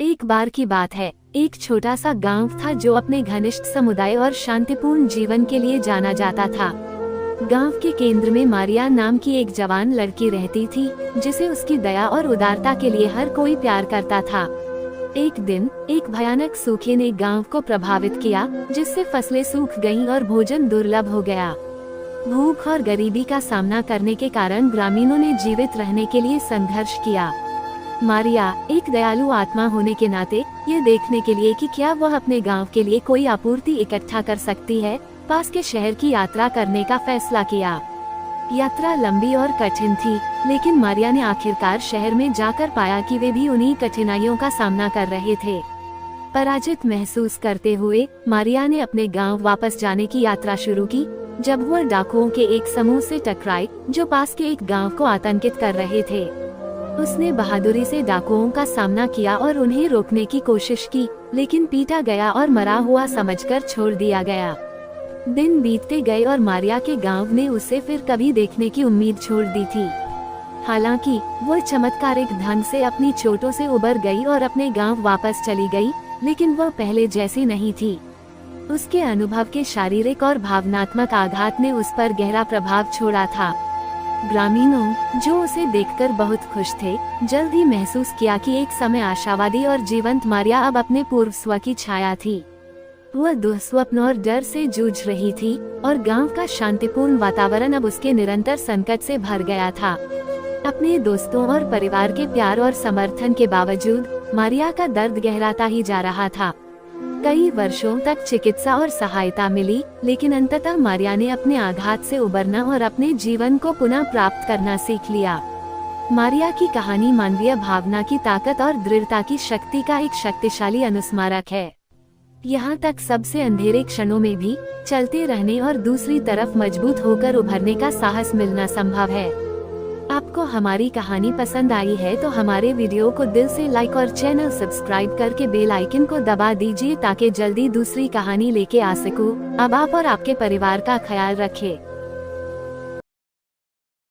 एक बार की बात है, एक छोटा सा गांव था जो अपने घनिष्ठ समुदाय और शांतिपूर्ण जीवन के लिए जाना जाता था। गांव के केंद्र में मारिया नाम की एक जवान लड़की रहती थी, जिसे उसकी दया और उदारता के लिए हर कोई प्यार करता था। एक दिन एक भयानक सूखे ने गांव को प्रभावित किया, जिससे फसलें सूख गईं और भोजन दुर्लभ हो गया। भूख और गरीबी का सामना करने के कारण ग्रामीणों ने जीवित रहने के लिए संघर्ष किया। मारिया एक दयालु आत्मा होने के नाते ये देखने के लिए कि क्या वह अपने गांव के लिए कोई आपूर्ति इकट्ठा कर सकती है, पास के शहर की यात्रा करने का फैसला किया। यात्रा लंबी और कठिन थी, लेकिन मारिया ने आखिरकार शहर में जाकर पाया कि वे भी उन्हीं कठिनाइयों का सामना कर रहे थे। पराजित महसूस करते हुए मारिया ने अपने गांव वापस जाने की यात्रा शुरू की, जब वह डाकुओं के एक समूह से टकराई जो पास के एक गांव को आतंकित कर रहे थे। उसने बहादुरी से डाकुओं का सामना किया और उन्हें रोकने की कोशिश की, लेकिन पीटा गया और मरा हुआ समझकर छोड़ दिया गया। दिन बीतते गए और मारिया के गांव ने उसे फिर कभी देखने की उम्मीद छोड़ दी थी। हालांकि वह चमत्कारिक ढंग से अपनी चोटों से उबर गई और अपने गांव वापस चली गई, लेकिन वह पहले जैसी नहीं थी। उसके अनुभव के शारीरिक और भावनात्मक आघात ने उस पर गहरा प्रभाव छोड़ा था। ग्रामीणों, जो उसे देखकर बहुत खुश थे, जल्द ही महसूस किया कि एक समय आशावादी और जीवंत मारिया अब अपने पूर्व स्व की छाया थी। वह दुःस्वप्न और डर से जूझ रही थी और गांव का शांतिपूर्ण वातावरण अब उसके निरंतर संकट से भर गया था। अपने दोस्तों और परिवार के प्यार और समर्थन के बावजूद मारिया का दर्द गहराता ही जा रहा था। कई वर्षों तक चिकित्सा और सहायता मिली, लेकिन अंततः मारिया ने अपने आघात से उबरना और अपने जीवन को पुनः प्राप्त करना सीख लिया। मारिया की कहानी मानवीय भावना की ताकत और दृढ़ता की शक्ति का एक शक्तिशाली अनुस्मारक है। यहाँ तक सबसे अंधेरे क्षणों में भी चलते रहने और दूसरी तरफ मजबूत होकर उभरने का साहस मिलना संभव है। आपको हमारी कहानी पसंद आई है तो हमारे वीडियो को दिल से लाइक और चैनल सब्सक्राइब करके बेल आइकन को दबा दीजिए ताकि जल्दी दूसरी कहानी लेके आ सकूं। अब आप और आपके परिवार का ख्याल रखें।